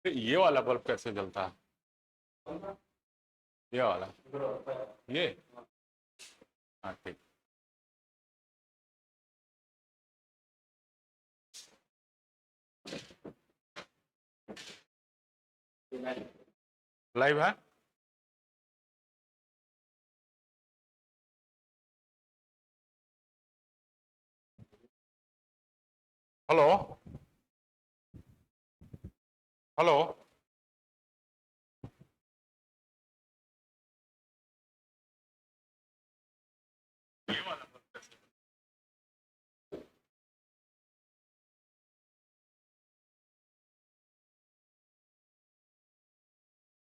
ये वाला बल्ब कैसे जलता है? ये वाला, ये, हाँ ठीक। लाइव है। Hello, hello. ये वाला बल्ब कैसे?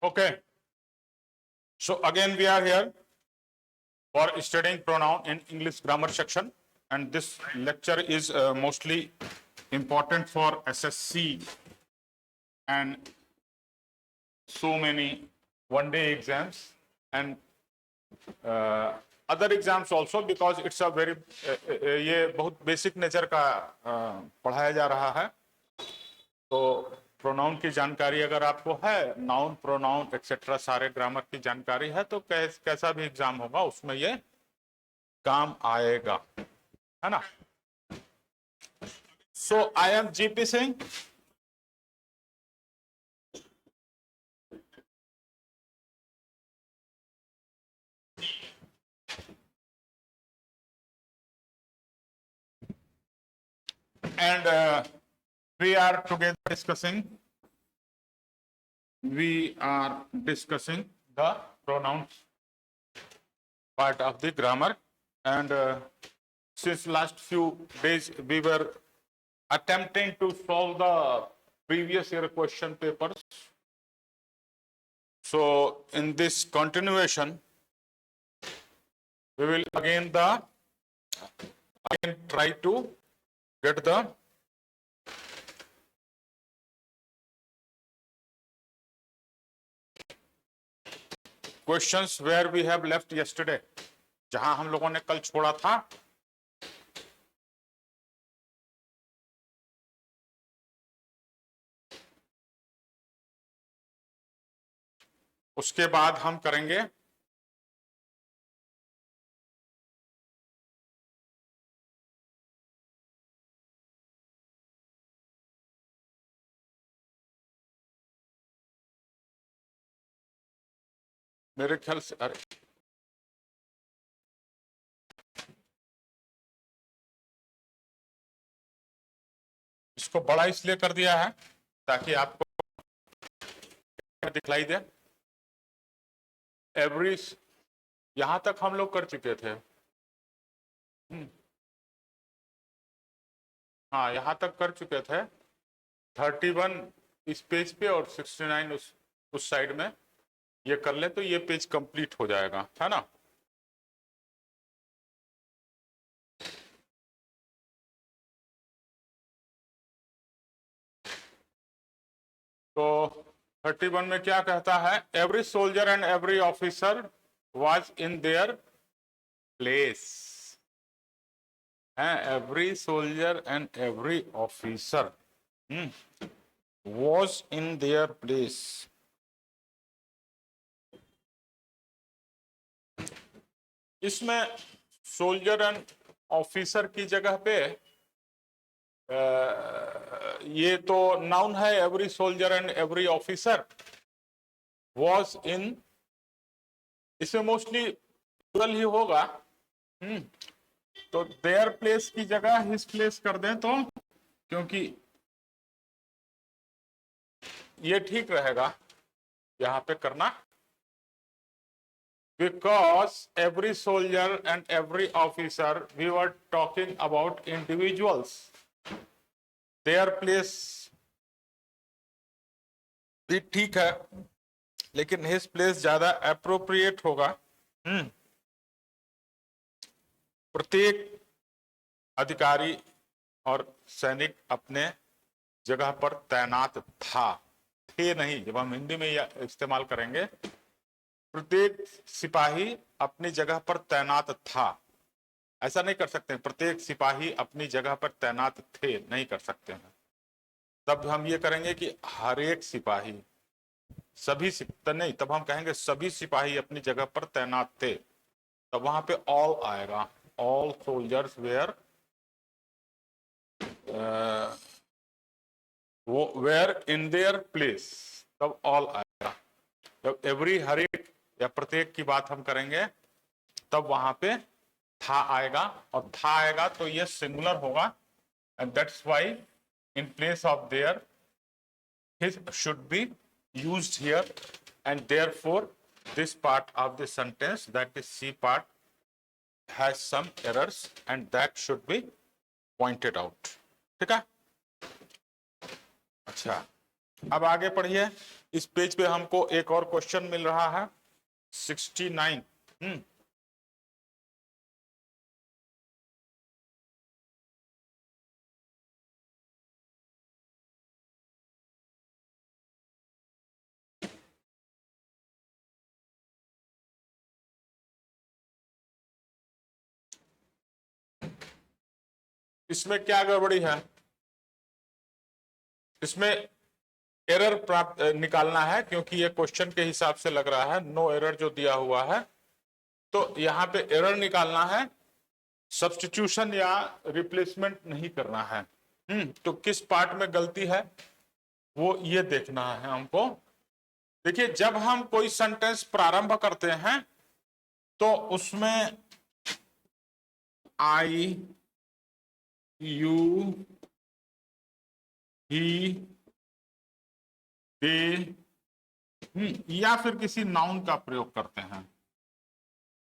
Okay, so again we are here for studying pronoun in English grammar section, and this lecture is mostly important for SSC and so many one-day exams and other exams also, because it's a very ये बहुत basic nature का पढ़ाया जा रहा है। तो pronoun की जानकारी अगर आपको है, नाउन प्रोनाउन एक्सेट्रा सारे ग्रामर की जानकारी है, तो कैसा भी एग्जाम होगा उसमें ये काम आएगा, है ना। So I am GP Singh. And we are together discussing the pronouns part of the grammar, and since last few days we were attempting to solve the previous year question papers. So in this continuation we will again try to get the questions where we have left yesterday, जहां हम लोगों ने कल छोड़ा था। उसके बाद हम करेंगे मेरे ख्याल से, अरे इसको बड़ा इसलिए कर दिया है ताकि आपको दिखलाई दे। एवरी, यहां तक हम लोग कर चुके थे। हाँ, यहां तक कर चुके थे। 31 इस पेज पे और 69 उस साइड में। ये कर ले तो ये पेज कंप्लीट हो जाएगा, है ना। तो 31 में क्या कहता है? Every soldier and every officer was in their place. Every soldier and every officer was in their place। इसमें सोल्जर एंड ऑफिसर की जगह पे ये तो नाउन है, every soldier and every officer was in, इसमें मोस्टली प्लूरल ही होगा। तो देयर प्लेस की जगह हिज प्लेस कर दें तो, क्योंकि ये ठीक रहेगा यहां पे करना। Because every soldier and every officer, we were talking about individuals, their place भी ठीक है, लेकिन his place ज्यादा अप्रोप्रिएट होगा। प्रत्येक अधिकारी और सैनिक अपने जगह पर तैनात था, थे नहीं, जब हम हिंदी में इस्तेमाल करेंगे प्रत्येक सिपाही अपनी जगह पर तैनात था, ऐसा नहीं कर सकते। प्रत्येक सिपाही अपनी जगह पर तैनात थे, नहीं कर सकते हैं। तब हम ये करेंगे कि हर एक सिपाही, सभी नहीं, तब हम कहेंगे सभी सिपाही अपनी जगह पर तैनात थे, तब वहां पे ऑल आएगा, ऑल सोल्जर्स वेयर, वो वेयर इन देयर प्लेस, तब ऑल आएगा। जब एवरी, हर एक या प्रत्येक की बात हम करेंगे तब वहां पे था आएगा, और था आएगा तो ये सिंगुलर होगा, and that's why in place of their his should be used here, and therefore this part of the sentence, that is C part, has some errors and that should be pointed out. ठीक है? अच्छा, अब आगे पढ़िए। इस page पे हमको एक और क्वेश्चन मिल रहा है 69। इसमें क्या गड़बड़ी है? इसमें एरर प्राप्त निकालना है, क्योंकि ये क्वेश्चन के हिसाब से लग रहा है नो एरर जो दिया हुआ है, तो यहां पे एरर निकालना है, सब्स्टिट्यूशन या रिप्लेसमेंट नहीं करना है। तो किस पार्ट में गलती है वो ये देखना है हमको। देखिए, जब हम कोई सेंटेंस प्रारंभ करते हैं तो उसमें आई, यू, ही, दे, या फिर किसी नाउन का प्रयोग करते हैं।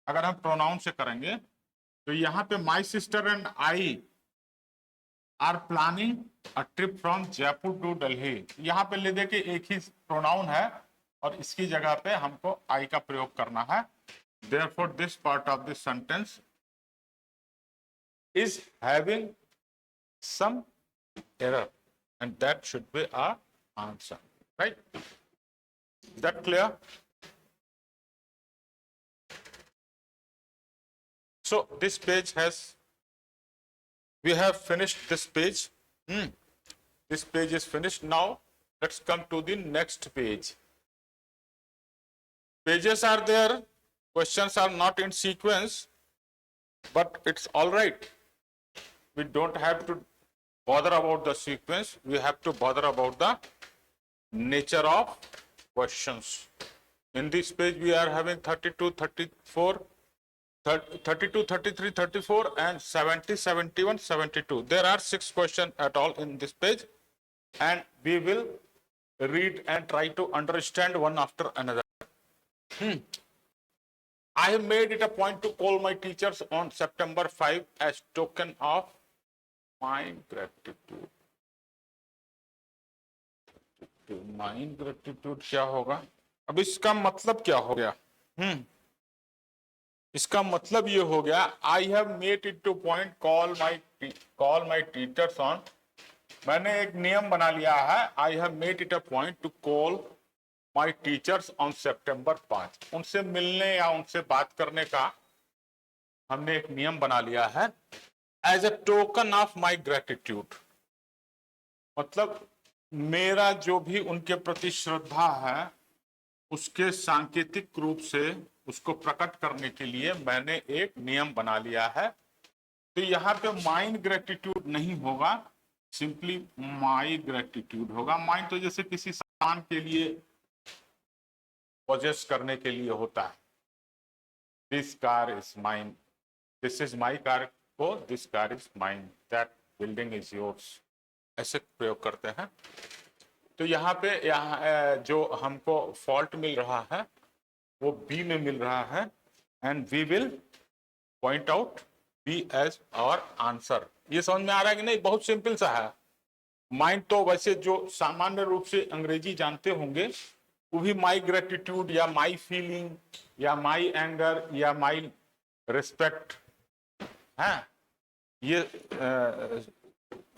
अगर हम प्रोनाउन से करेंगे तो यहां पे my sister and I are planning a trip from Jaipur to Delhi, यहां पे ले दे के एक ही प्रोनाउन है और इसकी जगह पे हमको आई का प्रयोग करना है। Therefore, this part of the sentence is having some error, and that should be our answer, right? Is that clear? So this page has, we have finished this page. This page is finished. Now let's come to the next page. Pages are there, questions are not in sequence, but it's all right. We don't have to bother about the sequence, we have to bother about the nature of questions. In this page we are having 32, 34, 32, 33, 34 and 70, 71, 72. There are 6 questions at all in this page, and we will read and try to understand one after another. I have made it a point to call my teachers on September 5 as token of my gratitude. My gratitude क्या होगा? अब इसका मतलब क्या हो गया? इसका मतलब ये हो गया, I have made it two point call my teachers on, मैंने एक नियम बना लिया है, I have made it a point two call my teachers on सितंबर 5, उनसे मिलने या उनसे बात करने का हमने एक नियम बना लिया है, as a token of my gratitude, मतलब मेरा जो भी उनके प्रति श्रद्धा है उसके सांकेतिक रूप से उसको प्रकट करने के लिए मैंने एक नियम बना लिया है। तो यहाँ पे माइन ग्रेटिट्यूड नहीं होगा, सिंपली माई ग्रेटिट्यूड होगा। माइन तो जैसे किसी सामान के लिए पोजेस करने के लिए होता है, this car is mine, this is my car, को this car is mine, that building is yours, ऐसे प्रयोग करते हैं। तो यहाँ पे जो हमको फॉल्ट मिल रहा है वो बी में मिल रहा है, and we will point out B as our answer. ये समझ में आ रहा है कि नहीं? बहुत सिंपल सा है। माइंड तो वैसे जो सामान्य रूप से अंग्रेजी जानते होंगे वो भी माई ग्रेटिट्यूड या माई फीलिंग या माई एंगर या माई रिस्पेक्ट है, ये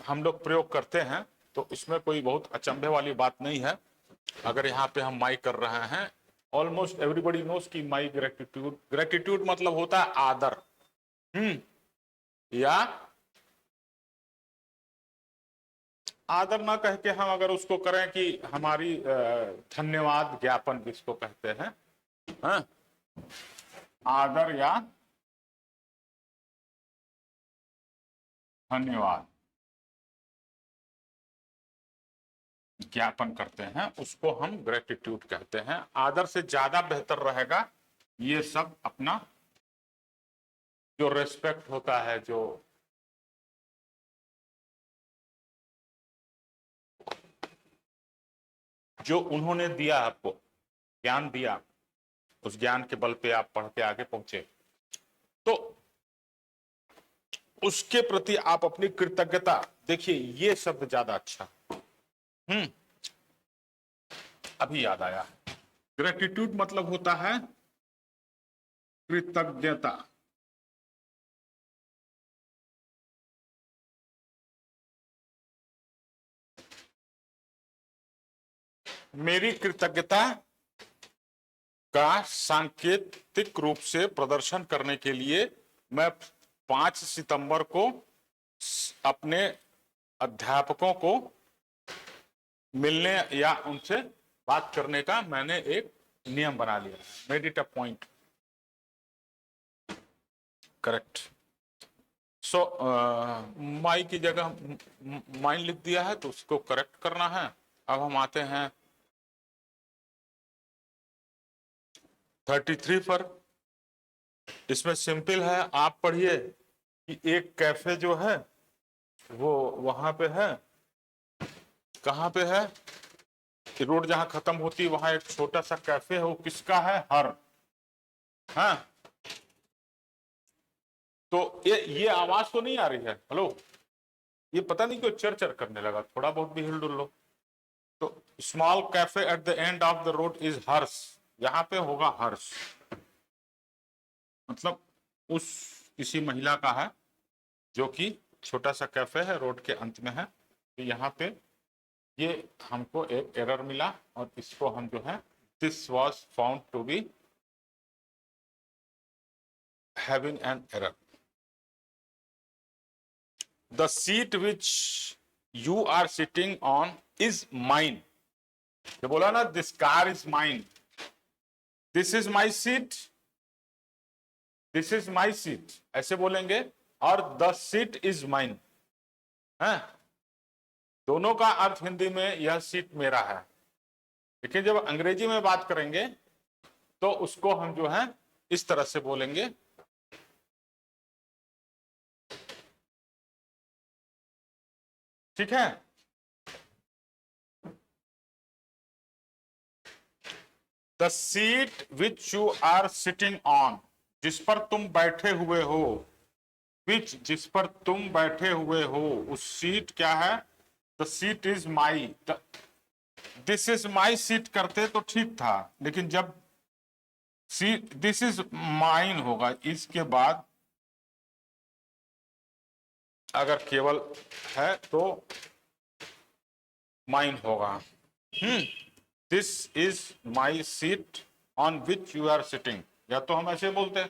हम लोग प्रयोग करते हैं, तो इसमें कोई बहुत अचंभे वाली बात नहीं है। अगर यहाँ पे हम माई कर रहे हैं, ऑलमोस्ट एवरीबडी नोस कि माई ग्रेटिट्यूड, ग्रेटिट्यूड मतलब होता है आदर, या आदर ना कह के हम अगर उसको करें कि हमारी धन्यवाद ज्ञापन जिसको कहते हैं, हाँ? आदर या धन्यवाद ज्ञापन करते हैं, उसको हम ग्रेटिट्यूड कहते हैं। आदर से ज्यादा बेहतर रहेगा ये सब अपना जो रेस्पेक्ट होता है, जो उन्होंने दिया, आपको ज्ञान दिया, उस ज्ञान के बल पे आप पढ़ के आगे पहुंचे, तो उसके प्रति आप अपनी कृतज्ञता, देखिए ये शब्द ज्यादा अच्छा। अभी याद आया, ग्रेटिट्यूड मतलब होता है कृतज्ञता। मेरी कृतज्ञता का सांकेतिक रूप से प्रदर्शन करने के लिए मैं 5 सितंबर को अपने अध्यापकों को मिलने या उनसे बात करने का मैंने एक नियम बना लिया। Made it a point. Correct. So my की जगह माइन लिख दिया है तो उसको करेक्ट करना है। अब हम आते हैं 33 पर। इसमें सिंपल है, आप पढ़िए कि एक कैफे जो है वो वहां पे है, कहां पे है, रोड जहां खत्म होती है वहां एक छोटा सा कैफे है, वो किसका है? हर। हाँ, तो ये आवाज तो नहीं आ रही है? हेलो, ये पता नहीं क्यों चर चर करने लगा, थोड़ा बहुत भी हिल डुल लो। तो small cafe at the end of the road is hers, यहां पे होगा हर्ष, मतलब उस किसी महिला का है जो कि छोटा सा कैफे है, रोड के अंत में है। तो यहाँ पे ये हमको एक एरर मिला और इसको हम जो है, this was found to be having an error. The seat which you are sitting on is mine. जो बोला ना, this car is mine, this is my seat, this is my seat, ऐसे बोलेंगे। और द सीट इज माइन है, दोनों का अर्थ हिंदी में यह सीट मेरा है। लेकिन जब अंग्रेजी में बात करेंगे तो उसको हम जो है इस तरह से बोलेंगे। ठीक है, the seat which you are sitting on, जिस पर तुम बैठे हुए हो, विच जिस पर तुम बैठे हुए हो, उस सीट क्या है? The seat is my. This is my seat करते तो ठीक था, लेकिन जब सीट दिस इज माइन होगा, इसके बाद अगर केवल है तो माइन होगा। This is my seat on which you are sitting, या तो हम ऐसे बोलते हैं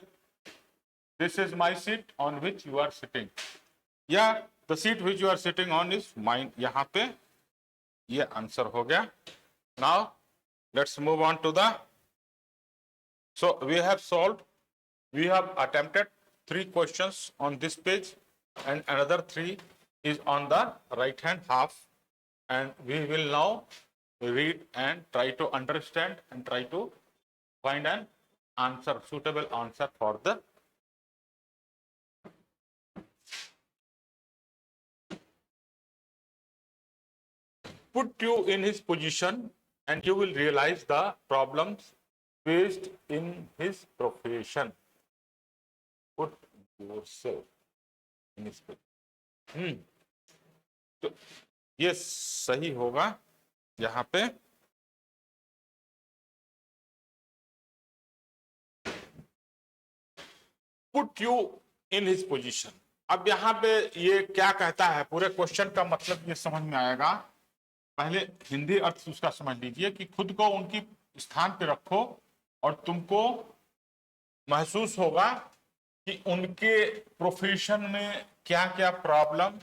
this is my seat on which you are sitting, या the seat which you are sitting on is mine. यहां पे ये आंसर हो गया। Now let's move on to the, so we have solved, we have attempted 3 questions on this page and another 3 is on the right hand half, and we will now read and try to understand and try to find an answer, suitable answer for the put you in his position and you will realize the problems faced in his profession. Put yourself in his position. तो ये सही होगा यहां पे। Put you in his position. अब यहां पे ये क्या कहता है, पूरे क्वेश्चन का मतलब ये समझ में आएगा। पहले हिंदी अर्थ उसका समझ लीजिए कि खुद को उनकी स्थान पे रखो और तुमको महसूस होगा कि उनके प्रोफेशन में क्या क्या प्रॉब्लम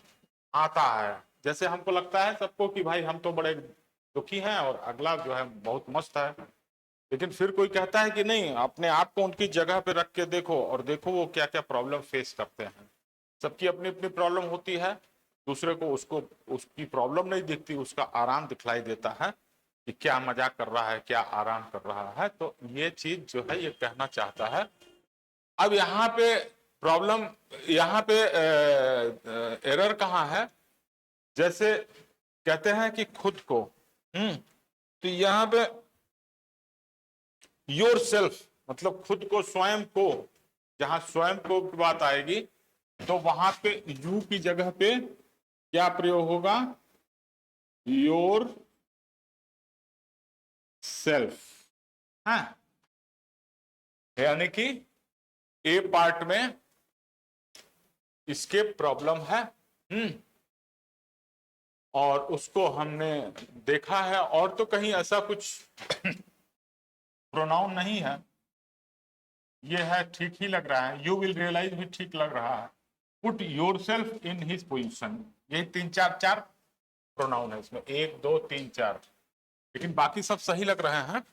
आता है। जैसे हमको लगता है सबको कि भाई हम तो बड़े दुखी हैं और अगला जो है बहुत मस्त है, लेकिन फिर कोई कहता है कि नहीं, अपने आप को उनकी जगह पे रख के देखो और देखो वो क्या क्या प्रॉब्लम फेस करते हैं। सबकी अपनी अपनी प्रॉब्लम होती है, दूसरे को उसको उसकी प्रॉब्लम नहीं दिखती, उसका आराम दिखलाई देता है कि क्या मजाक कर रहा है, क्या आराम कर रहा है। तो ये चीज जो है ये कहना चाहता है। अब यहाँ पे प्रॉब्लम, यहाँ पे एरर कहाँ है? जैसे कहते हैं कि खुद को, तो यहाँ पे योर सेल्फ मतलब खुद को, स्वयं को, जहां स्वयं को की बात आएगी तो वहां पे यू की जगह पे क्या प्रयोग होगा? Your self. हाँ, यानी कि ए पार्ट में इसके प्रॉब्लम है, और उसको हमने देखा है, और तो कहीं ऐसा कुछ प्रोनाउन नहीं है। ये है, ठीक ही लग रहा है, यू विल रियलाइज भी ठीक लग रहा है। Put your self in his position, यही तीन चार प्रोनाउन है इसमें, 1 2 3 4, लेकिन बाकी सब सही लग रहे हैं।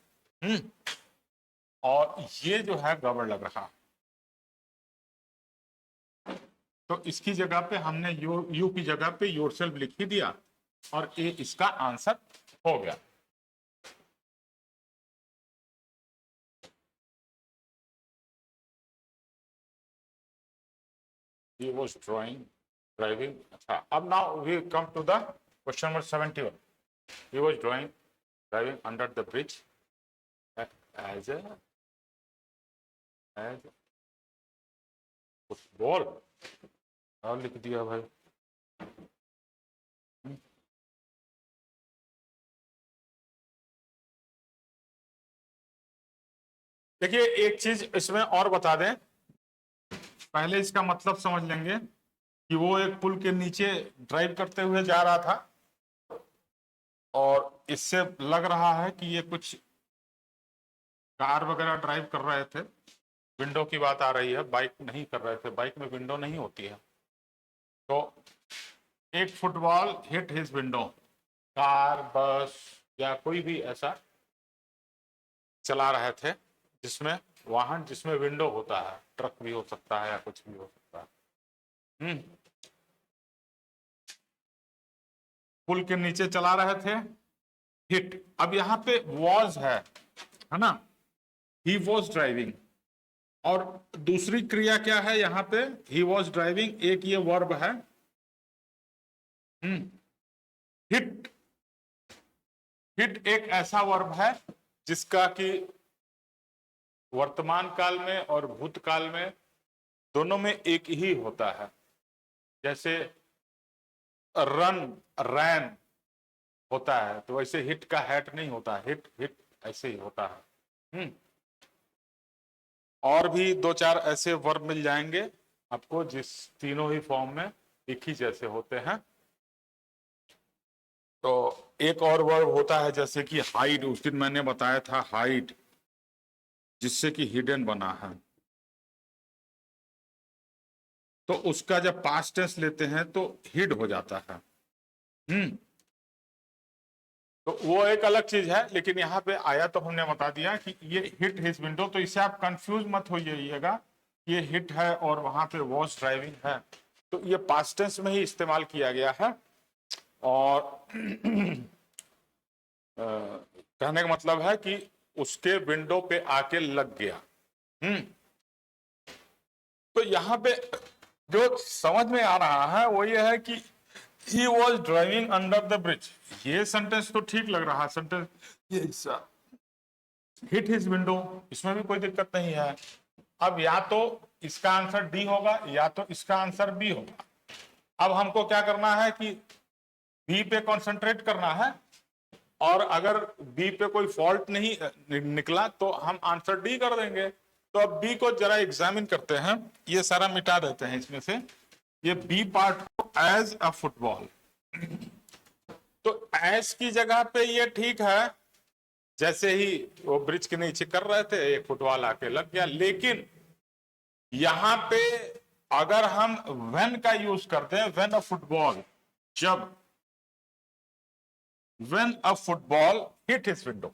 और ये जो है गड़बड़ लग रहा। तो इसकी जगह पे हमने यू की जगह पे योर सेल्फ लिख ही दिया और ये इसका आंसर हो गया। He was driving. अच्छा, अब now we come to the question number 71. He was driving under the bridge as football. और लिख दिया भाई। देखिए एक चीज इसमें और बता दें, पहले इसका मतलब समझ लेंगे कि वो एक पुल के नीचे ड्राइव करते हुए जा रहा था और इससे लग रहा है कि ये कुछ कार वगैरह ड्राइव कर रहे थे। विंडो की बात आ रही है, बाइक नहीं कर रहे थे, बाइक में विंडो नहीं होती है। तो एक football hit his window, car bus या कोई भी ऐसा चला रहे थे जिसमें वाहन जिसमें विंडो होता है, ट्रक भी हो सकता है या कुछ भी हो सकता है। पुल के नीचे चला रहे थे, हिट। अब यहाँ पे वॉज है ना, ही वॉज ड्राइविंग, और दूसरी क्रिया क्या है यहाँ पे? ही वॉज ड्राइविंग, एक ये वर्ब है। हिट, हिट एक ऐसा वर्ब है जिसका कि वर्तमान काल में और भूतकाल में दोनों में एक ही होता है। जैसे रन, रैन होता है, तो वैसे हिट का हैट नहीं होता, हिट हिट ऐसे ही होता है। और भी 2-4 ऐसे वर्ब मिल जाएंगे आपको जिस तीनों ही फॉर्म में एक ही जैसे होते हैं। तो एक और वर्ब होता है जैसे कि हाइड, उस दिन मैंने बताया था हाइड, जिससे कि हिडन बना है। तो उसका जब पास्ट टेंस लेते हैं तो हिड हो जाता है। तो वो एक अलग चीज है, लेकिन यहाँ पे आया तो हमने बता दिया कि ये हिट हिज विंडो। तो इससे आप कंफ्यूज मत होइएगा, ये हिट है और वहां पे वॉज ड्राइविंग है, तो ये पास्ट टेंस में ही इस्तेमाल किया गया है। और कहने का मतलब है कि उसके विंडो पे आके लग गया। तो यहाँ पे जो समझ में आ रहा है वो ये है कि he was driving under the bridge, ये सेंटेंस तो ठीक लग रहा है, सेंटेंस ये हिस्सा हिट हिज विंडो, इसमें भी कोई दिक्कत नहीं है। अब या तो इसका आंसर डी होगा या तो इसका आंसर बी होगा। अब हमको क्या करना है कि बी पे कंसंट्रेट करना है, और अगर बी पे कोई फॉल्ट नहीं निकला तो हम आंसर डी कर देंगे। तो अब बी को जरा एग्जामिन करते हैं, ये सारा मिटा देते हैं इसमें से, ये बी पार्ट को एज अ फुटबॉल। तो एज की जगह पे ये ठीक है, जैसे ही वो ब्रिज के नीचे कर रहे थे एक फुटबॉल आके लग गया। लेकिन यहां पे अगर हम व्हेन का यूज करते हैं, व्हेन अ फुटबॉल, जब when a football hit his window.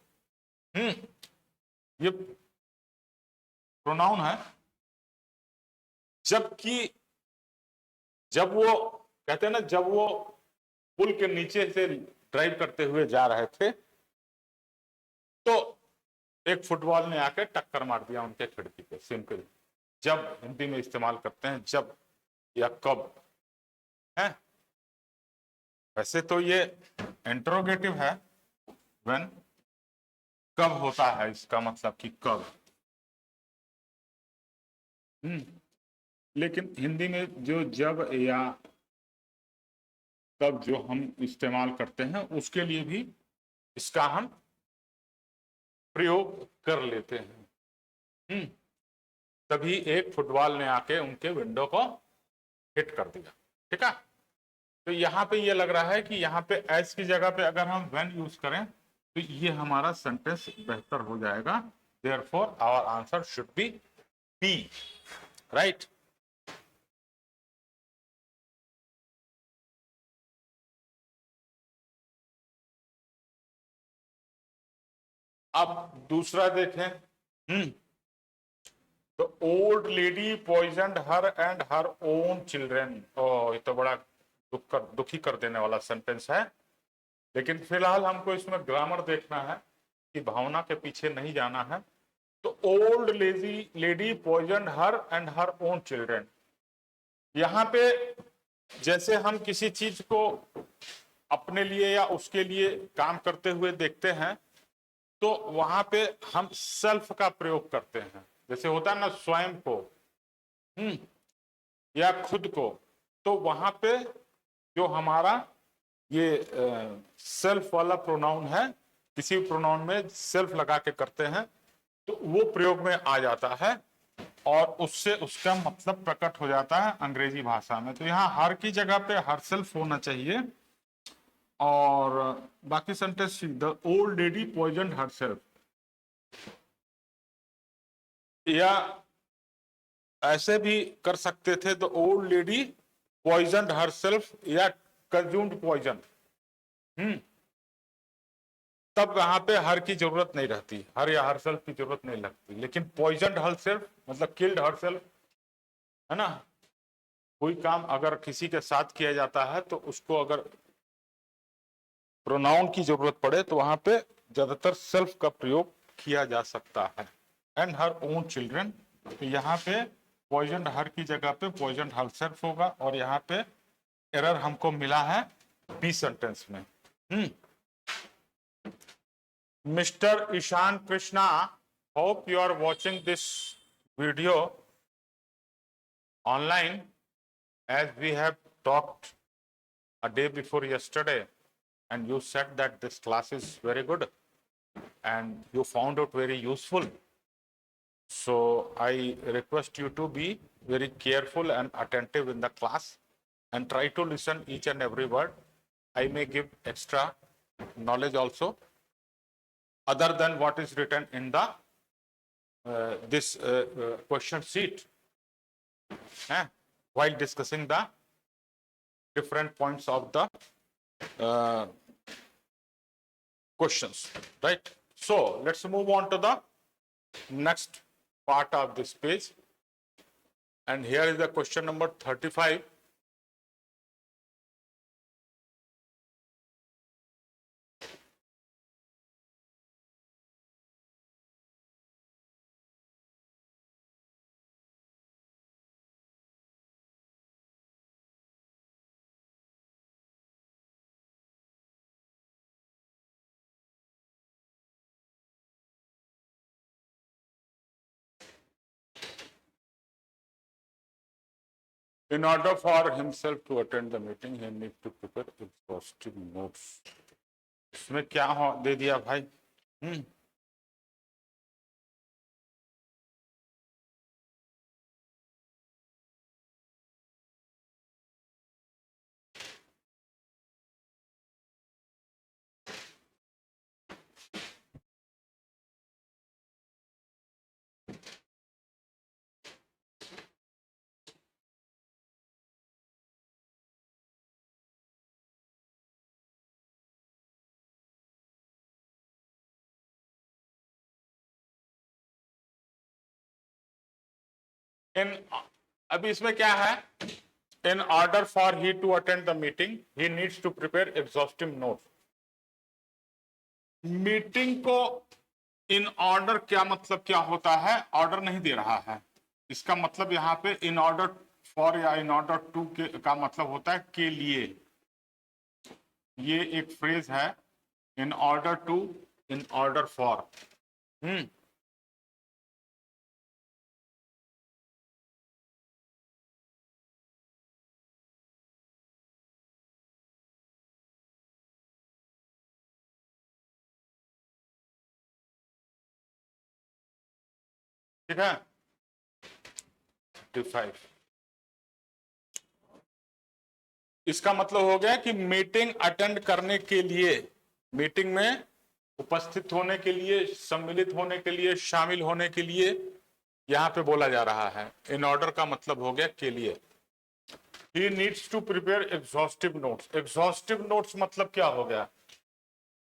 ये प्रोनाउन है, जबकि जब वो कहते हैं ना, जब वो पुल के नीचे से ड्राइव करते हुए जा रहे थे तो एक फुटबॉल ने आके टक्कर मार दिया उनके खिड़की पे। सिंपल, जब हिंदी में इस्तेमाल करते हैं जब या कब है। वैसे तो ये इंट्रोगेटिव है, व्हेन कब होता है, इसका मतलब कि कब। लेकिन हिंदी में जो जब या तब जो हम इस्तेमाल करते हैं उसके लिए भी इसका हम प्रयोग कर लेते हैं। तभी एक फुटबॉल ने आके उनके विंडो को हिट कर दिया। ठीक है, तो यहां पे ये लग रहा है कि यहां पे एस की जगह पे अगर हम व्हेन यूज करें तो ये हमारा सेंटेंस बेहतर हो जाएगा। Therefore our answer should be B, right. अब दूसरा देखें। The old lady poisoned her and her own children. ये तो बड़ा दुखी कर देने वाला सेंटेंस है, लेकिन फिलहाल हमको इसमें ग्रामर देखना है कि भावना के पीछे नहीं जाना है। तो old lady poisoned her and her own children, यहां पे जैसे हम किसी चीज को अपने लिए या उसके लिए काम करते हुए देखते हैं तो वहां पे हम सेल्फ का प्रयोग करते हैं। जैसे होता है ना स्वयं को, या खुद को, तो वहां पे जो हमारा ये सेल्फ वाला प्रोनाउन है, किसी प्रोनाउन में सेल्फ लगा के करते हैं तो वो प्रयोग में आ जाता है और उससे उसका मतलब प्रकट हो जाता है अंग्रेजी भाषा में। तो यहाँ हर की जगह पे हर सेल्फ होना चाहिए और बाकी sentence the old lady poison herself, या ऐसे भी कर सकते थे the old lady poison herself या कंज्यूम्ड पॉइजन। तब वहां पे हर की जरूरत नहीं रहती, हर या हर सेल्फ की जरूरत नहीं लगती। लेकिन पॉइजन हर सेल्फ मतलब किल्ड हर सेल्फ, है ना। कोई काम अगर किसी के साथ किया जाता है तो उसको अगर प्रोनाउन की जरूरत पड़े तो वहां पे ज्यादातर सेल्फ का प्रयोग किया जा सकता है। एंड हर ओन चिल्ड्रन, तो यहाँ पे पॉइजन हर की जगह पे पॉइजन हर सेल्फ होगा और यहाँ पे एरर हमको मिला है बी सेंटेंस में। Mr. Ishan Krishna, hope you are watching this video online, as we have talked a day before yesterday and you said that this class is very good and you found it very useful. So I request you to be very careful and attentive in the class and try to listen each and every word. I may give extra knowledge also other than what is written in the this question sheet, while discussing the different points of the questions, right? So let's move on to the next part of this page, and here is the question number 35. In order for himself to attend the meeting, he need to prepare exhaustive notes. इसमें क्या हो दे दिया भाई? इन अभी इसमें क्या है, in order for he to attend the meeting he needs to prepare exhaustive note. Meeting को इन ऑर्डर क्या मतलब क्या होता है, ऑर्डर नहीं दे रहा है, इसका मतलब यहां पे इन ऑर्डर फॉर या इन ऑर्डर टू के का मतलब होता है के लिए। ये एक फ्रेज है, in order to, in order for. ठीक है, 55। इसका मतलब हो गया कि मीटिंग अटेंड करने के लिए, मीटिंग में उपस्थित होने के लिए, सम्मिलित होने के लिए, शामिल होने के लिए यहां पे बोला जा रहा है। इन ऑर्डर का मतलब हो गया के लिए। He needs to prepare exhaustive notes. Exhaustive notes मतलब क्या हो गया,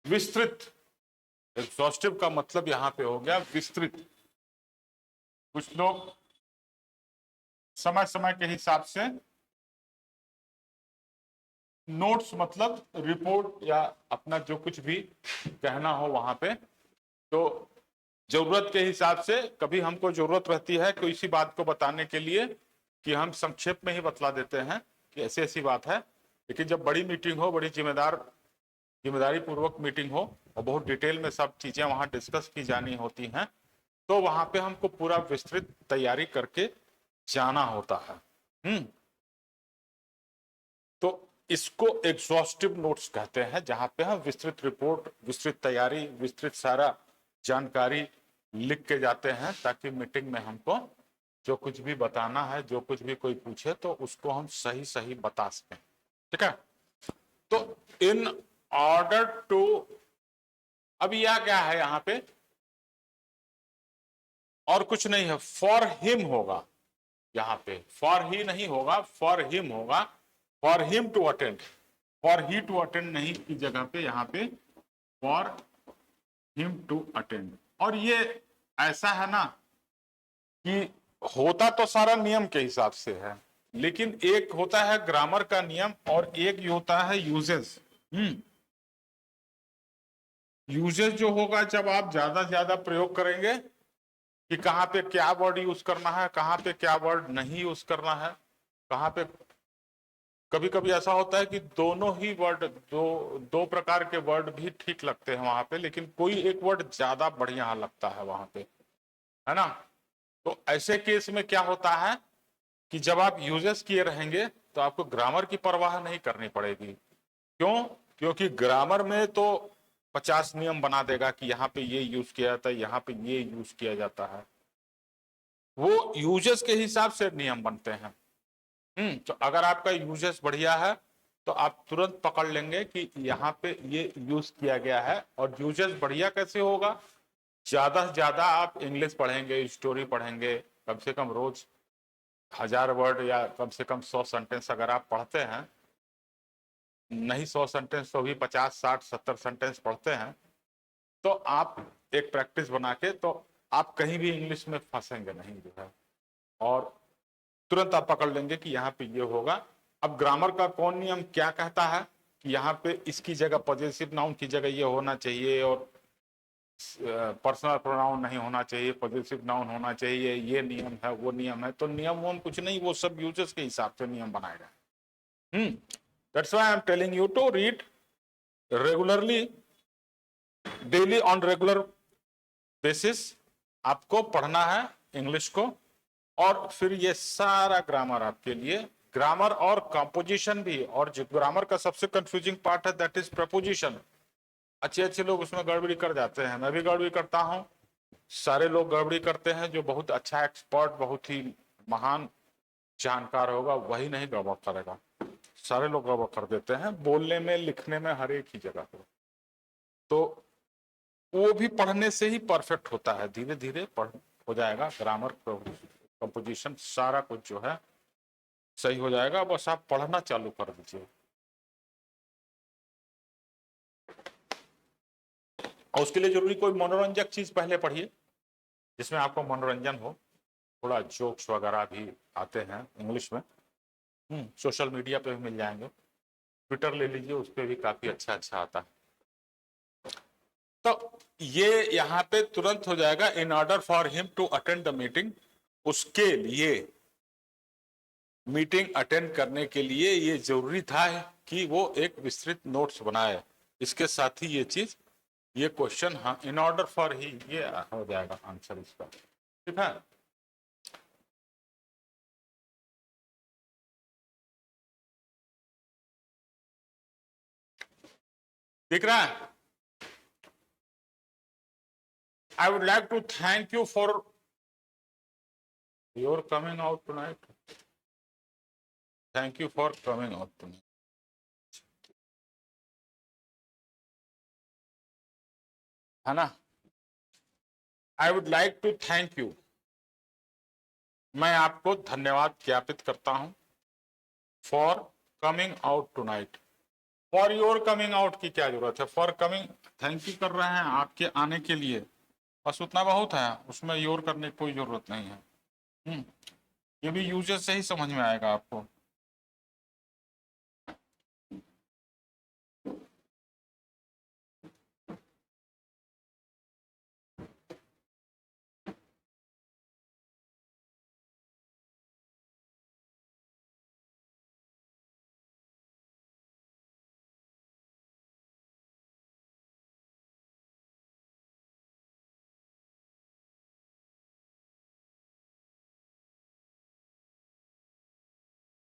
विस्तृत। एग्जॉस्टिव का मतलब यहां पे हो गया विस्तृत। कुछ लोग समय समय के हिसाब से नोट्स मतलब रिपोर्ट या अपना जो कुछ भी कहना हो वहां पे, तो जरूरत के हिसाब से कभी हमको जरूरत रहती है कि इसी बात को बताने के लिए कि हम संक्षेप में ही बतला देते हैं कि ऐसी ऐसी बात है। लेकिन जब बड़ी मीटिंग हो, बड़ी जिम्मेदारी पूर्वक मीटिंग हो और बहुत डिटेल में सब चीजें वहां डिस्कस की जानी होती हैं, तो वहां पे हमको पूरा विस्तृत तैयारी करके जाना होता है। तो इसको एग्जॉस्टिव नोट्स कहते हैं, जहां पे हम विस्तृत रिपोर्ट, विस्तृत तैयारी, विस्तृत सारा जानकारी लिख के जाते हैं, ताकि मीटिंग में हमको जो कुछ भी बताना है, जो कुछ भी कोई पूछे तो उसको हम सही सही बता सकें। ठीक है, तो इन ऑर्डर टू, अब यह क्या है यहां पे, और कुछ नहीं है, फॉर हिम होगा यहां पे, फॉर ही नहीं होगा, फॉर हिम होगा, for him to attend. For he to attend नहीं की जगह पे यहां पे फॉर हिम टू अटेंड। और ये ऐसा है ना कि होता तो सारा नियम के हिसाब से है, लेकिन एक होता है ग्रामर का नियम और एक ये होता है यूजेस। यूजेस जो होगा, जब आप ज्यादा से ज्यादा प्रयोग करेंगे कि कहां पे क्या वर्ड यूज करना है, कहां पे क्या वर्ड नहीं यूज करना है, कहां पे, कभी कभी ऐसा होता है कि दोनों ही वर्ड, दो प्रकार के वर्ड भी ठीक लगते हैं वहां पे, लेकिन कोई एक वर्ड ज्यादा बढ़िया लगता है वहां पे, है ना। तो ऐसे केस में क्या होता है कि जब आप यूजेस किए रहेंगे तो आपको ग्रामर की परवाह नहीं करनी पड़ेगी। क्यों? क्योंकि ग्रामर में तो 50 नियम बना देगा कि यहाँ पे ये यूज किया जाता है, यहाँ पे ये यूज किया जाता है, वो यूजेस के हिसाब से नियम बनते हैं। तो अगर आपका यूजेस बढ़िया है तो आप तुरंत पकड़ लेंगे कि यहाँ पे ये यूज किया गया है। और यूजेस बढ़िया कैसे होगा, ज्यादा से ज्यादा आप इंग्लिश पढ़ेंगे, स्टोरी पढ़ेंगे, कम से कम रोज 1000 वर्ड या कम से कम 100 सेंटेंस अगर आप पढ़ते हैं, नहीं 100 सेंटेंस तो भी 50 60 70 सेंटेंस पढ़ते हैं, तो आप एक प्रैक्टिस बना के, तो आप कहीं भी इंग्लिश में फंसेंगे नहीं जो है, और तुरंत आप पकड़ लेंगे कि यहाँ पे ये होगा। अब ग्रामर का कौन नियम क्या कहता है कि यहाँ पे इसकी जगह पॉजेसिव नाउन की जगह ये होना चाहिए, और पर्सनल प्रोनाउन नहीं होना चाहिए, पॉजेसिव नाउन होना चाहिए, ये नियम है, वो नियम है। तो नियम वम कुछ नहीं, वो सब यूजर्स के हिसाब से नियम बनाए गए। That's why I am telling you to read regularly, daily on regular basis आपको पढ़ना है इंग्लिश को। और फिर ये सारा ग्रामर आपके लिए, ग्रामर और कंपोजिशन भी। और जो ग्रामर का सबसे कंफ्यूजिंग पार्ट है दैट इज प्रपोजिशन। अच्छे अच्छे लोग उसमें गड़बड़ी कर जाते हैं, मैं भी गड़बड़ी करता हूं, सारे लोग गड़बड़ी करते हैं। जो बहुत अच्छा एक्सपर्ट, बहुत ही महान जानकार होगा, वही नहीं गड़बड़ करेगा, सारे लोग गड़बड़ कर देते हैं बोलने में, लिखने में, हर एक ही जगह पे। तो वो भी पढ़ने से ही परफेक्ट होता है, धीरे धीरे पढ़ हो जाएगा ग्रामर, कंपोजिशन, सारा कुछ जो है सही हो जाएगा। बस आप पढ़ना चालू कर दीजिए। और उसके लिए जरूरी कोई मनोरंजक चीज पहले पढ़िए, जिसमें आपको मनोरंजन हो। थोड़ा जोक्स वगैरह भी आते हैं इंग्लिश में। सोशल मीडिया पे भी मिल जाएंगे, ट्विटर ले लीजिए, उस पर भी काफी अच्छा अच्छा आता है। तो ये यहाँ पे तुरंत हो जाएगा, in order for him to attend the meeting, उसके लिए मीटिंग अटेंड करने के लिए ये जरूरी था कि वो एक विस्तृत नोट्स बनाए। इसके साथ ही ये चीज, ये क्वेश्चन, हाँ, इन ऑर्डर फॉर ही, ये हो जाएगा आंसर इसका। ठीक है, दिख रहा है? I would like to thank you for your coming out tonight. Thank you for coming out tonight. है ना? I would like to thank you. मैं आपको धन्यवाद ज्ञापित करता हूं। For coming out tonight. For your coming out की क्या जरूरत है? For coming, थैंक यू कर रहे हैं आपके आने के लिए, बस उतना बहुत है, उसमें योर करने की कोई जरूरत नहीं है। ये भी यूजेस से ही समझ में आएगा आपको।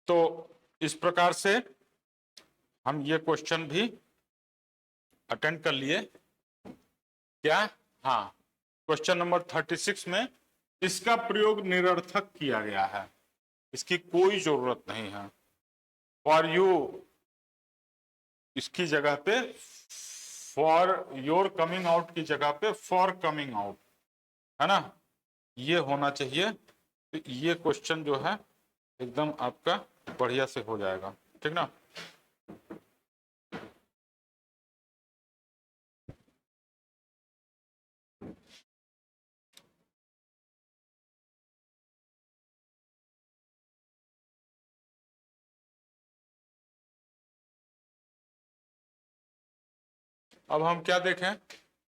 तो इस प्रकार से हम ये क्वेश्चन भी अटेंड कर लिए। क्या? हाँ, क्वेश्चन नंबर 36 में इसका प्रयोग निरर्थक किया गया है, इसकी कोई जरूरत नहीं है। फॉर यू, इसकी जगह पे फॉर योर कमिंग आउट की जगह पे फॉर कमिंग आउट, है ना, ये होना चाहिए। तो ये क्वेश्चन जो है एकदम आपका बढ़िया से हो जाएगा। ठीक ना? अब हम क्या देखें?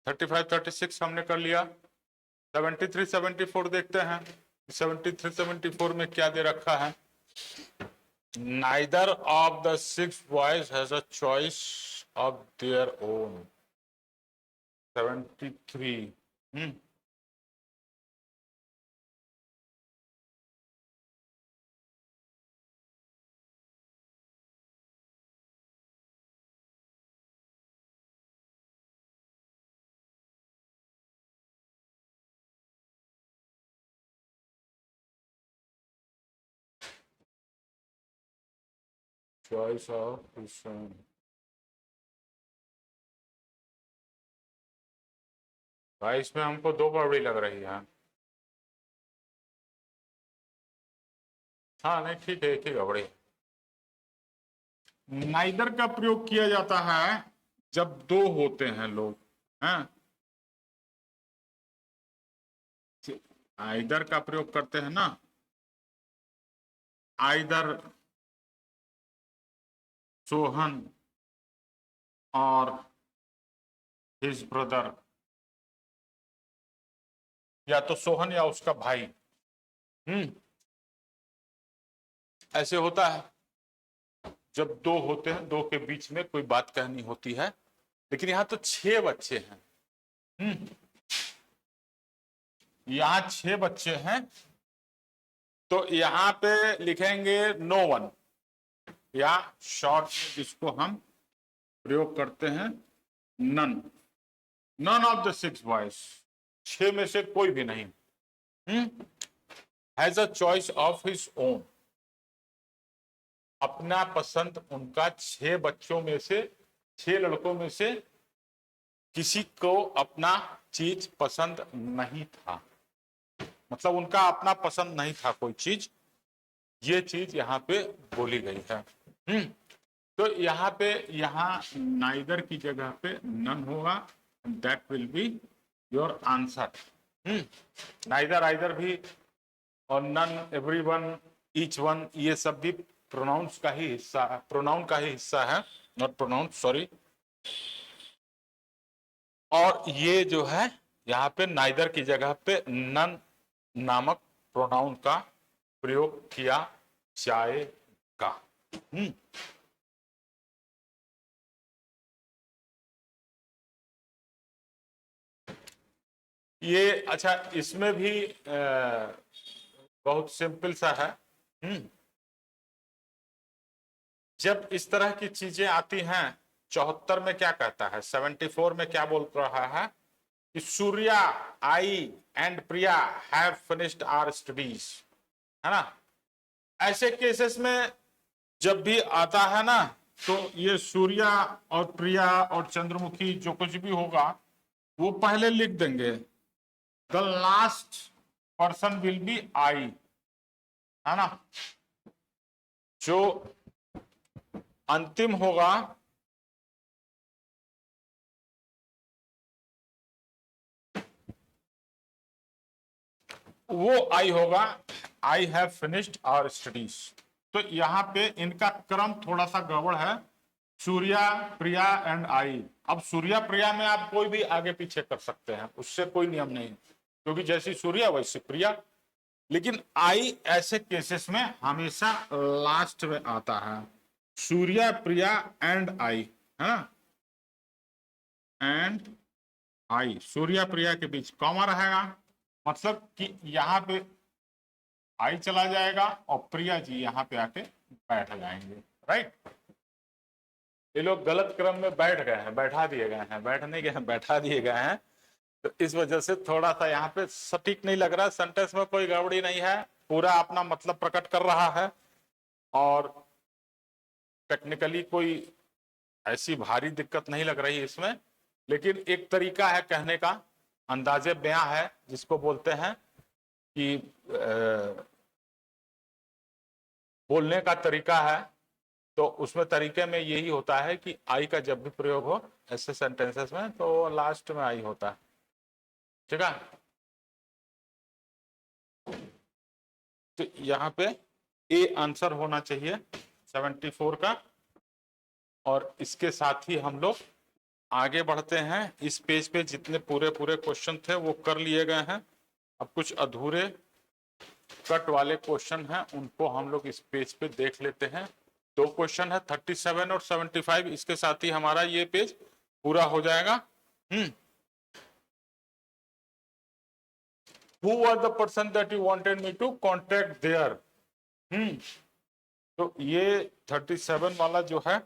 35 36 हमने कर लिया। 73 74 देखते हैं। 73 74 में क्या दे रखा है? Neither of the 6 boys has a choice of their own. 73. Choice of his own. भाई इसमें हमको दो बड़ी लग रही है। हाँ नहीं, ठीक है, एक ही गड़बड़ी। नाइदर का प्रयोग किया जाता है जब दो होते हैं लोग, हैं? आइदर का प्रयोग करते हैं ना, आइदर सोहन और हिज ब्रदर, या तो सोहन या उसका भाई। ऐसे होता है जब दो होते हैं, दो के बीच में कोई बात कहनी होती है। लेकिन यहां तो 6 बच्चे हैं। यहां 6 बच्चे हैं, तो यहां पे लिखेंगे नो वन, या शॉर्ट जिसको हम प्रयोग करते हैं none. None of the 6 boys, 6 में से कोई भी नहीं has a choice of his own, अपना पसंद उनका 6 बच्चों में से, 6 लड़कों में से किसी को अपना चीज पसंद नहीं था, मतलब उनका अपना पसंद नहीं था कोई चीज। ये चीज यहाँ पे बोली गई है। तो यहाँ पे, यहाँ नाइदर की जगह पे नन होगा, that will be your answer. Neither either भी और नन, एवरीवन, ईच वन, ये सब भी प्रोनाउंस का ही हिस्सा है, प्रोनाउन का ही हिस्सा है, नॉट प्रोनाउन, सॉरी। और ये जो है यहाँ पे नाइदर की जगह पे नन नामक प्रोनाउन का प्रयोग किया जाएगा। ये अच्छा, इसमें भी बहुत सिंपल सा है। जब इस तरह की चीजें आती हैं, 74 में क्या कहता है, 74 में क्या बोल रहा है कि Surya, I and Priya have finished our studies, है ना। ऐसे केसेस में जब भी आता है ना, तो ये सूर्या और प्रिया और चंद्रमुखी जो कुछ भी होगा वो पहले लिख देंगे। The last person will be I, है ना। जो अंतिम होगा वो आई होगा, I have finished our studies. तो यहाँ पे इनका क्रम थोड़ा सा गड़बड़ है, सूर्या, प्रिया एंड आई। अब सूर्या प्रिया में आप कोई भी आगे पीछे कर सकते हैं, उससे कोई नियम नहीं, क्योंकि जैसी सूर्या वैसी प्रिया। लेकिन आई ऐसे केसेस में हमेशा लास्ट में आता है, सूर्या, प्रिया एंड आई, है ना, एंड आई, सूर्या प्रिया के बीच कॉमा रहेगा, मतलब कि यहाँ पे आई चला जाएगा और प्रिया जी यहाँ पे आके बैठ जाएंगे, राइट। ये लोग गलत क्रम में बैठ गए हैं, बैठा दिए गए हैं, बैठ नहीं गए हैं, बैठा दिए गए हैं। तो इस वजह से थोड़ा सा यहाँ पे सटीक नहीं लग रहा। सेंटेंस में कोई गड़बड़ी नहीं है, पूरा अपना मतलब प्रकट कर रहा है, और टेक्निकली कोई ऐसी भारी दिक्कत नहीं लग रही इसमें। लेकिन एक तरीका है कहने का, अंदाजे बयां है जिसको बोलते हैं कि बोलने का तरीका है। तो उसमें तरीके में यही होता है कि आई का जब भी प्रयोग हो ऐसे सेंटेंसेस में, तो लास्ट में आई होता है, ठीक है। तो यहाँ पे ए आंसर होना चाहिए 74 का। और इसके साथ ही हम लोग आगे बढ़ते हैं। इस पेज पे जितने पूरे पूरे क्वेश्चन थे वो कर लिए गए हैं। अब कुछ अधूरे कट वाले क्वेश्चन हैं, उनको हम लोग इस पेज पे देख लेते हैं। दो क्वेश्चन है 37 और 75, इसके साथ ही हमारा ये पेज पूरा हो जाएगा। Who were the person that you wanted me to contact there? तो ये 37 वाला जो है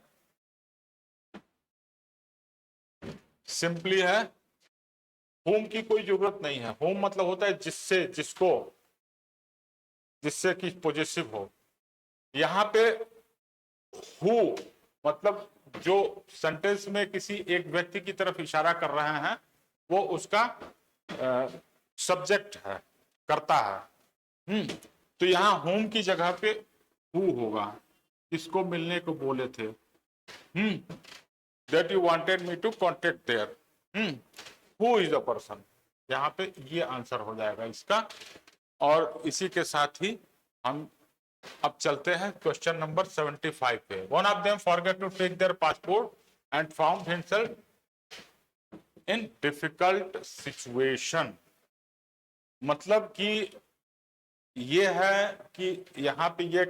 सिंपली है, होम की कोई जरूरत नहीं है। होम मतलब होता है जिससे, जिसको, जिससे कि पॉजिटिव हो। यहाँ पे हु मतलब जो सेंटेंस में किसी एक व्यक्ति की तरफ इशारा कर रहे हैं, वो उसका सब्जेक्ट है, करता है। तो यहाँ होम की जगह पे हु होगा, किसको मिलने को बोले थे, that you wanted me to contact there, who is the person, यहाँ पे ये आंसर हो जाएगा इसका। और इसी के साथ ही हम अब चलते हैं क्वेश्चन नंबर 75 पे। One of them forget to take their passport and found himself in difficult situation. मतलब कि ये है कि यहाँ पे ये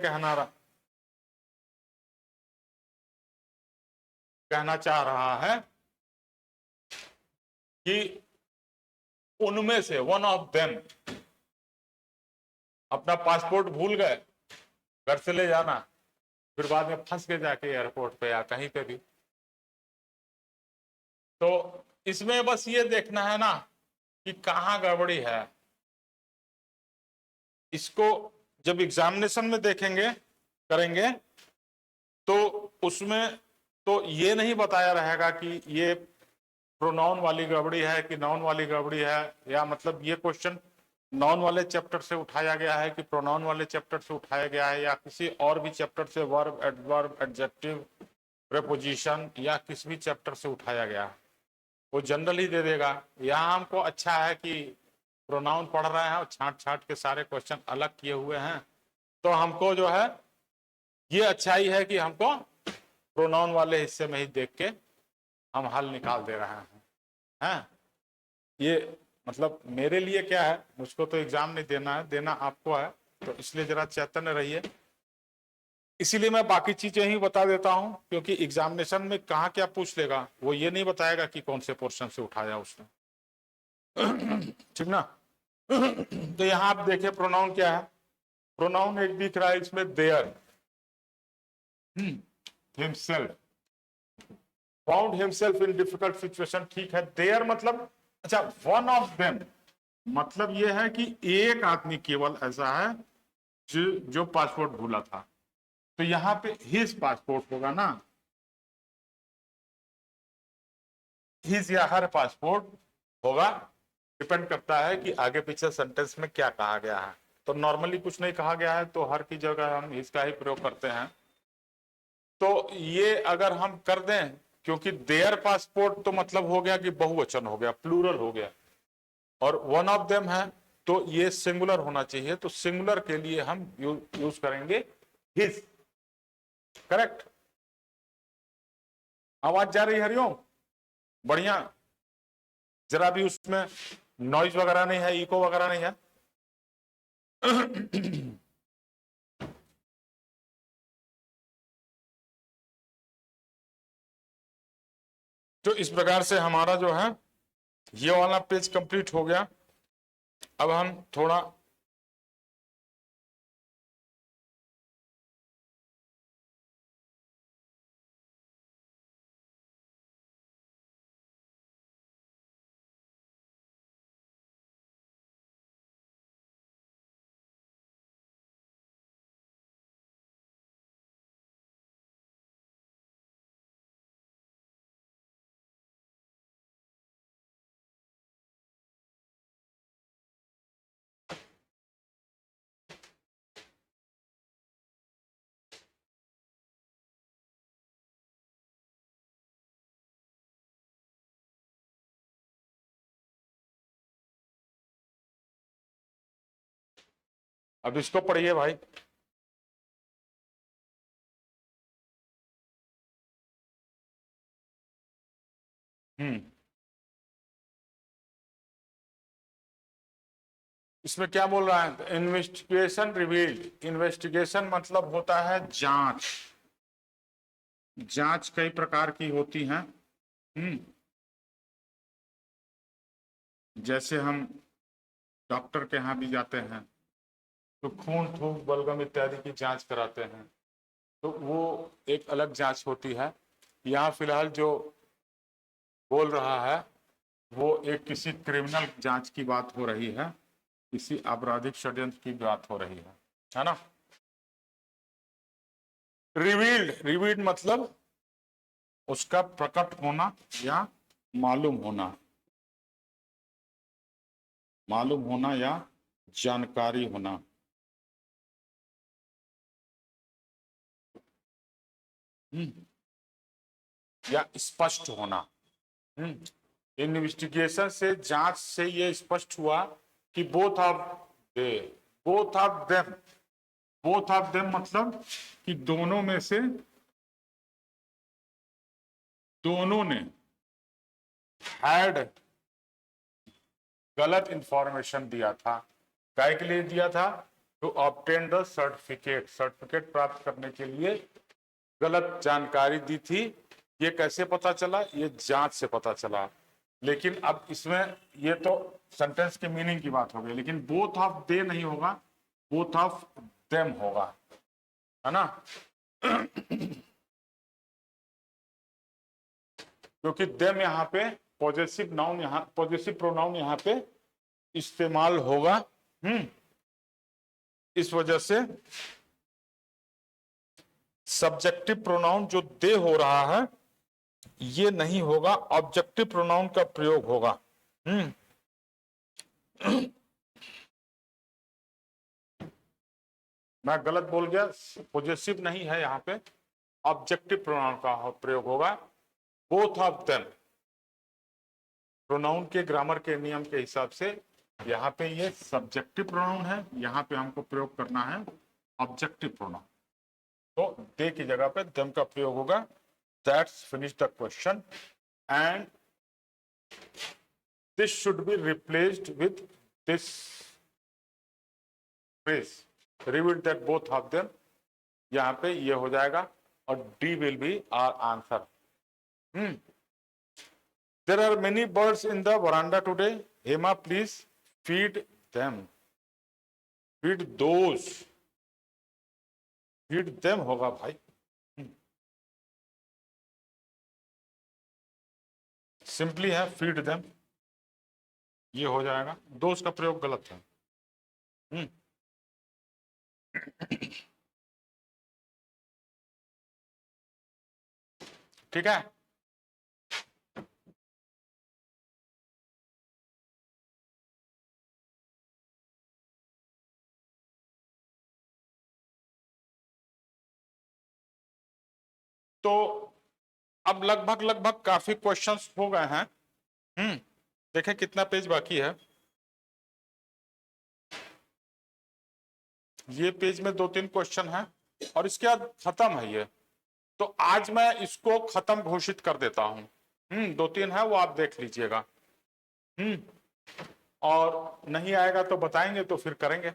कहना चाह रहा है कि उनमें से वन ऑफ देम अपना पासपोर्ट भूल गए, घर से ले जाना, फिर बाद में फंस के जाके एयरपोर्ट पे या कहीं पे भी। तो इसमें बस ये देखना है ना कि कहाँ गड़बड़ी है। इसको जब एग्जामिनेशन में देखेंगे, करेंगे, तो उसमें तो ये नहीं बताया रहेगा कि ये प्रोनाउन वाली गड़बड़ी है कि नाउन वाली गड़बड़ी है, या मतलब ये क्वेश्चन नाउन वाले चैप्टर से उठाया गया है कि प्रोनाउन वाले चैप्टर से उठाया गया है, या किसी और भी चैप्टर से, वर्ब, एडवर्ब, एडजेक्टिव, प्रीपोजिशन, या किसी भी चैप्टर से उठाया गया है। वो जनरल ही दे देगा। यहाँ हमको अच्छा है कि प्रोनाउन पढ़ रहे हैं और छांट छांट के सारे क्वेश्चन अलग किए हुए हैं, तो हमको जो है ये अच्छाई है कि हमको प्रोनाउन वाले हिस्से में ही देख के हम हल निकाल दे रहे हैं। ये मतलब मेरे लिए क्या है, मुझको तो एग्जाम नहीं देना है, देना आपको है, तो इसलिए जरा चैतन्य रहिए। इसीलिए मैं बाकी चीजें ही बता देता हूं, क्योंकि एग्जामिनेशन में कहाँ क्या पूछ लेगा वो ये नहीं बताएगा कि कौन से पोर्शन से उठाया उसने। ठीक ना। तो यहां आप देखिए प्रोनाउन क्या है। प्रोनाउन एक दिख रहा है इसमें, their, himself, found himself in difficult situation. ठीक है, देयर मतलब, अच्छा वन ऑफ देम मतलब यह है कि एक आदमी केवल ऐसा है जो पासपोर्ट भूला था, तो यहां पे हिज पासपोर्ट होगा ना, हिज या हर पासपोर्ट होगा। डिपेंड करता है कि आगे पीछे सेंटेंस में क्या कहा गया है। तो नॉर्मली कुछ नहीं कहा गया है तो हर की जगह हम हिज का ही प्रयोग करते हैं। तो ये अगर हम कर दें, क्योंकि देयर पासपोर्ट तो मतलब हो गया कि बहुवचन हो गया, प्लूरल हो गया, और वन ऑफ देम है तो ये सिंगुलर होना चाहिए, तो सिंगुलर के लिए हम यूज करेंगे हिज। करेक्ट। आवाज जा रही है हरिओम? बढ़िया। जरा भी उसमें नॉइज वगैरह नहीं है, इको वगैरह नहीं है। तो इस प्रकार से हमारा जो है ये वाला पेज कंप्लीट हो गया। अब हम थोड़ा अब इसको पढ़िए भाई। इसमें क्या बोल रहा है? Investigation revealed. इन्वेस्टिगेशन मतलब होता है जांच। जांच कई प्रकार की होती है। जैसे हम डॉक्टर के यहाँ भी जाते हैं तो खून, थूक, बलगम इत्यादि की जांच कराते हैं, तो वो एक अलग जांच होती है। यहाँ फिलहाल जो बोल रहा है वो एक किसी क्रिमिनल जांच की बात हो रही है, किसी आपराधिक षड्यंत्र की बात हो रही है ना। रिवील्ड, रिवील्ड मतलब उसका प्रकट होना या मालूम होना, मालूम होना या जानकारी होना। या स्पष्ट होना। इन्वेस्टिगेशन से, जांच से ये स्पष्ट हुआ कि both of they, both of them, both of them मतलब कि दोनों में से दोनों ने हैड गलत इंफॉर्मेशन दिया था। काय के लिए दिया था? To obtain the certificate, certificate प्राप्त करने के लिए गलत जानकारी दी थी। ये कैसे पता चला? ये जांच से पता चला। लेकिन अब इसमें ये तो सेंटेंस के मीनिंग की बात हो गई, लेकिन बोथ ऑफ दे नहीं होगा, बोथ ऑफ देम होगा, है ना। क्योंकि देम यहाँ पे पॉजेसिव नाउन, यहाँ पॉजेसिव प्रोनाउन यहाँ पे इस्तेमाल होगा। इस वजह से सब्जेक्टिव प्रोनाउन जो दे हो रहा है ये नहीं होगा, ऑब्जेक्टिव प्रोनाउन का प्रयोग होगा। मैं गलत बोल गया, पॉजेसिव नहीं है यहाँ पे, ऑब्जेक्टिव प्रोनाउन का प्रयोग होगा। बोथ ऑफ देम प्रोनाउन के ग्रामर के नियम के हिसाब से यहाँ पे ये सब्जेक्टिव प्रोनाउन है, यहाँ पे हमको प्रयोग करना है ऑब्जेक्टिव प्रोनाउन। तो दे की जगह पे देम का प्रयोग होगा। That's finish the question and this should be replaced with this phrase, reveal that both of them. यहाँ पे ये हो जाएगा और D will be our answer. There are many birds in the veranda today. Hema, please feed them. Feed those. Feed them होगा भाई। Simply है feed them, ये हो जाएगा। दोस्त का प्रयोग गलत है। ठीक है। तो अब लगभग काफी क्वेश्चंस हो गए हैं। देखें कितना पेज बाकी है। ये पेज में 2-3 क्वेश्चन है और इसके बाद खत्म है ये। तो आज मैं इसको खत्म घोषित कर देता हूं। 2-3 है वो आप देख लीजिएगा। और नहीं आएगा तो बताएंगे तो फिर करेंगे।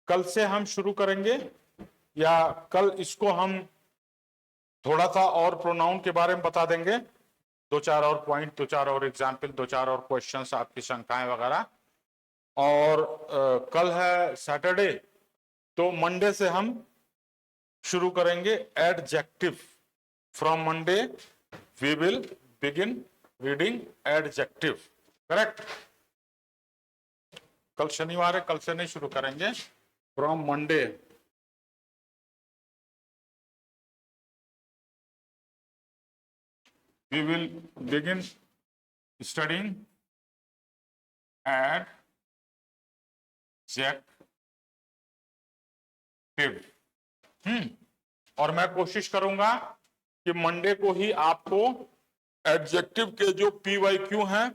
कल से हम शुरू करेंगे या कल इसको हम थोड़ा सा और प्रोनाउन के बारे में बता देंगे, 2-4 और पॉइंट, 2-4 और एग्जाम्पल, 2-4 और क्वेश्चंस, आपकी शंकाएं वगैरह। और कल है सैटरडे, तो मंडे से हम शुरू करेंगे adjective. From Monday we will begin reading adjective, correct. कल शनिवार है, कल से नहीं शुरू करेंगे, from Monday. We will begin studying adjective। और मैं कोशिश करूंगा कि मंडे को ही आपको एडजेक्टिव के जो PYQ हैं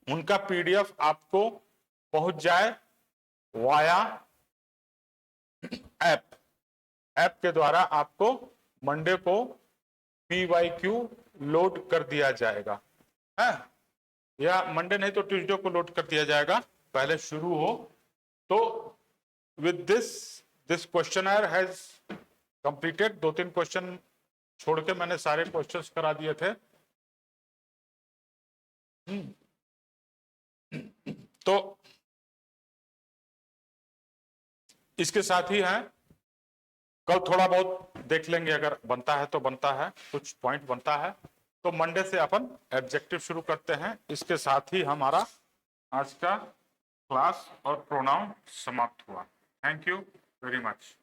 उनका PDF आपको पहुंच जाए वाया ऐप के द्वारा। आपको मंडे को PYQ लोड कर दिया जाएगा, है? या मंडे नहीं तो ट्यूसडे को लोड कर दिया जाएगा, पहले शुरू हो। तो with this questioner has completed. 2-3 question छोड़ के मैंने सारे क्वेश्चंस करा दिए थे। तो इसके साथ ही है, कल थोड़ा बहुत देख लेंगे, अगर बनता है तो बनता है, कुछ पॉइंट बनता है तो मंडे से अपन एडजेक्टिव शुरू करते हैं। इसके साथ ही हमारा आज का क्लास और प्रोनाउन समाप्त हुआ। Thank you very much.